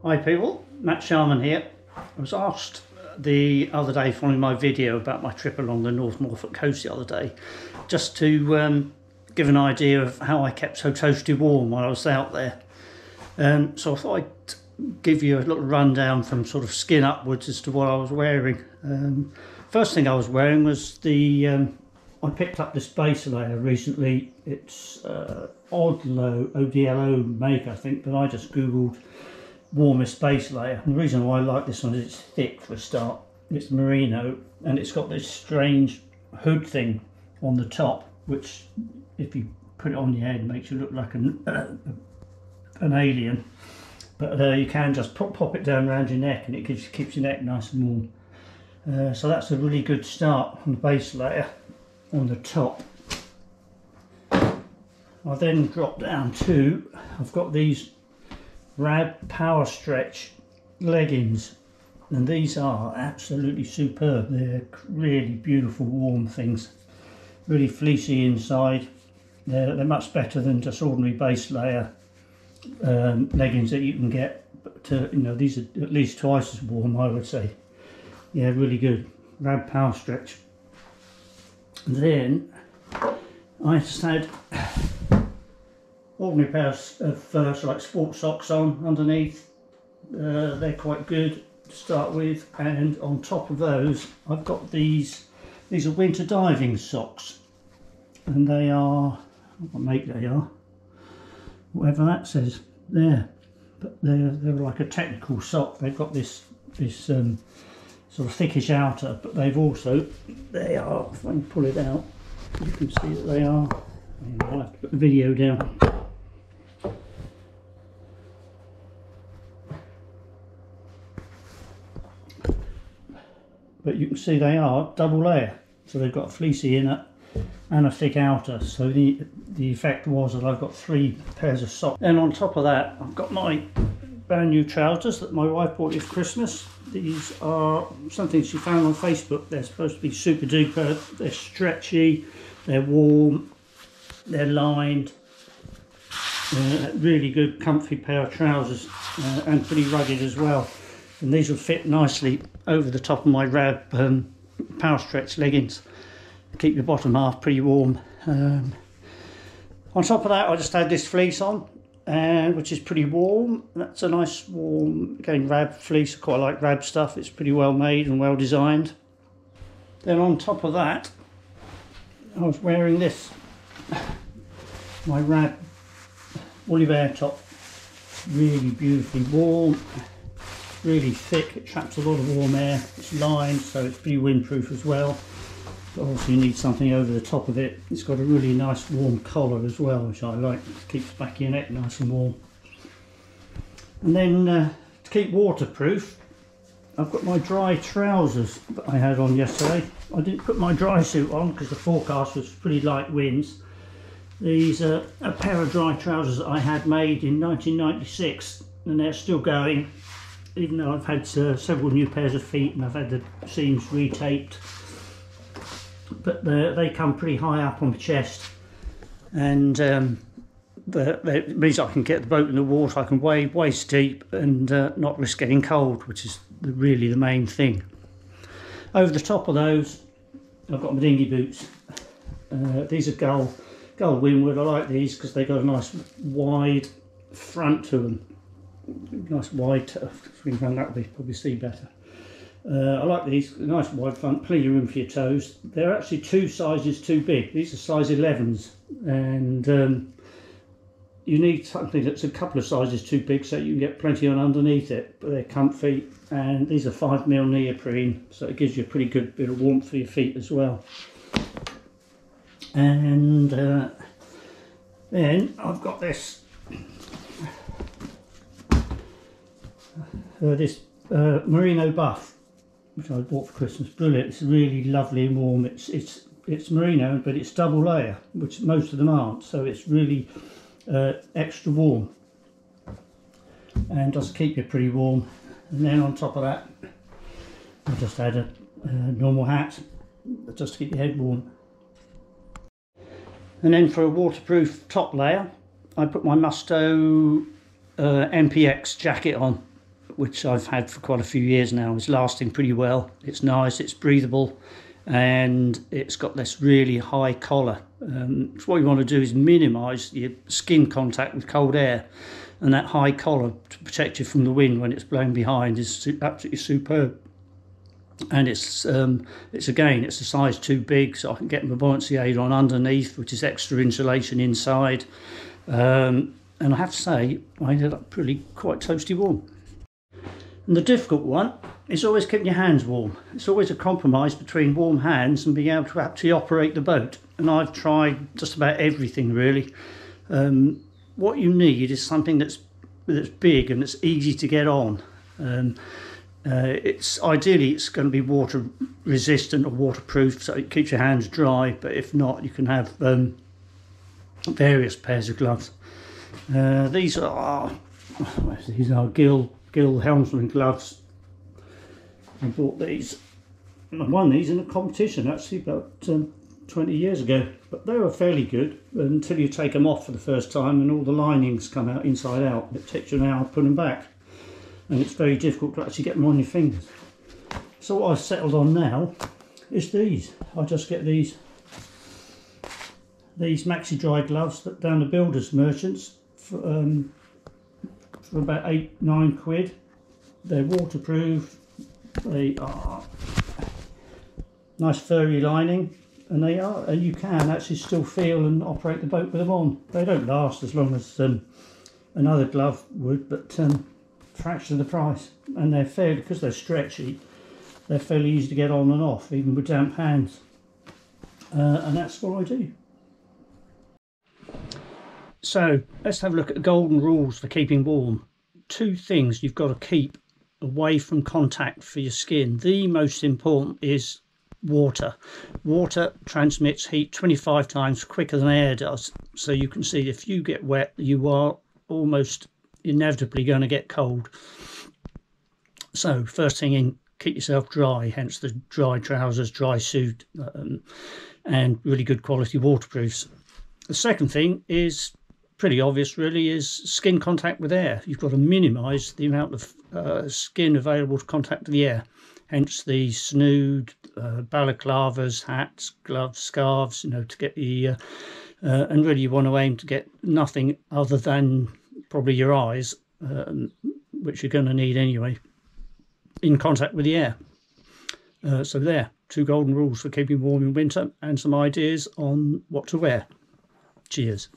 Hi people, Matt Sharman here. I was asked the other day following my video about my trip along the North Norfolk coast the other day, just to give an idea of how I kept so toasty warm while I was out there. So I thought I'd give you a little rundown from sort of skin upwards as to what I was wearing. First thing I was wearing was I picked up this base layer recently. It's Odlo, O-D-L-O make, I think, but I just googled warmest base layer. And the reason why I like this one is it's thick for a start. It's merino and it's got this strange hood thing on the top, which if you put it on your head makes you look like an alien. But you can just pop it down around your neck and it keeps your neck nice and warm. So that's a really good start on the base layer on the top. I then drop down to, I've got these Rab Power Stretch leggings, and these are absolutely superb. They're really beautiful warm things, really fleecy inside. They're much better than just ordinary base layer leggings that you can get, but you know, these are at least twice as warm, I would say. Yeah, really good. Rab Power Stretch. And then I just had ordinary pair of like sports socks on underneath. They're quite good to start with, and on top of those I've got these are winter diving socks, and they are, what make they are, whatever that says there, but they're like a technical sock. They've got this sort of thickish outer, but they are, if I can pull it out you can see that they are, I'll have to put the video down. But you can see they are double layer, so they've got a fleecy inner and a thick outer. So the effect was that I've got 3 pairs of socks. And on top of that, I've got my brand new trousers that my wife bought me for Christmas. These are something she found on Facebook. They're supposed to be super duper. They're stretchy, they're warm, they're lined. Really good comfy pair of trousers, and pretty rugged as well. And these will fit nicely over the top of my Rab Power Stretch leggings. Keep your bottom half pretty warm. On top of that, I just had this fleece on, which is pretty warm. That's a nice warm, again, Rab fleece. I quite like Rab stuff. It's pretty well made and well designed. Then on top of that, I was wearing this, my Rab woolly bear top. Really beautifully warm, really thick. It traps a lot of warm air. It's lined, so it's pretty windproof as well. But also you need something over the top of it. It's got a really nice warm collar as well, which I like. It keeps the back of your neck nice and warm. And then to keep waterproof, I've got my dry trousers that I had on yesterday. I didn't put my dry suit on because the forecast was pretty light winds. These are a pair of dry trousers that I had made in 1996, and they're still going, even though I've had several new pairs of feet and I've had the seams retaped. But they come pretty high up on the chest, and it means I can get the boat in the water. I can wade waist deep and not risk getting cold, which is really the main thing. Over the top of those, I've got my dinghy boots. These are Gull Windward. I like these because they've got a nice wide front to them. Nice wide, that would be probably see better. I like these, nice wide front, plenty of room for your toes. They're actually 2 sizes too big. These are size 11s, and you need something that's a couple of sizes too big so you can get plenty on underneath it. But they're comfy, and these are 5mm neoprene, so it gives you a pretty good bit of warmth for your feet as well. And then I've got this merino buff, which I bought for Christmas. Brilliant. It's really lovely and warm. It's merino, but it's double layer, which most of them aren't, so it's really extra warm and does keep you pretty warm. And then on top of that, I just had a normal hat just to keep your head warm. And then for a waterproof top layer, I put my Musto MPX jacket on. which I've had for quite a few years now, is lasting pretty well. It's nice, it's breathable, and it's got this really high collar. So what you want to do is minimise your skin contact with cold air, and that high collar to protect you from the wind when it's blowing behind is absolutely superb. And it's again, it's a size too big, so I can get my buoyancy aid on underneath, which is extra insulation inside. And I have to say, I ended up quite toasty warm. And the difficult one is always keeping your hands warm. It's always a compromise between warm hands and being able to actually operate the boat. And I've tried just about everything really. What you need is something that's big and that's easy to get on. Ideally it's going to be water resistant or waterproof, so it keeps your hands dry, but if not, you can have various pairs of gloves. These are Gill helmsman gloves. I bought these, I won these in a competition actually about 20 years ago, but they were fairly good until you take them off for the first time and all the linings come out inside out. It takes you an hour to put them back, and it's very difficult to actually get them on your fingers. So what I've settled on now is these. I just get these maxi dry gloves that down the builders merchants for about £8-9 quid. They're waterproof, they are nice furry lining, and you can actually still feel and operate the boat with them on. They don't last as long as another glove would, but fraction of the price, and they're fairly, because they're stretchy, they're fairly easy to get on and off even with damp hands, and that's what I do. So let's have a look at the golden rules for keeping warm. 2 things you've got to keep away from contact for your skin. The most important is water. Water transmits heat 25 times quicker than air does, so you can see if you get wet you are almost inevitably going to get cold. So first thing in, keep yourself dry, hence the dry trousers, dry suit, and really good quality waterproofs. The second thing is pretty obvious really, is skin contact with air. You've got to minimise the amount of skin available to contact with the air, hence the snood, balaclavas, hats, gloves, scarves, you know, to get the and really you want to aim to get nothing other than probably your eyes, which you're going to need anyway, in contact with the air. So there, 2 golden rules for keeping warm in winter and some ideas on what to wear. Cheers.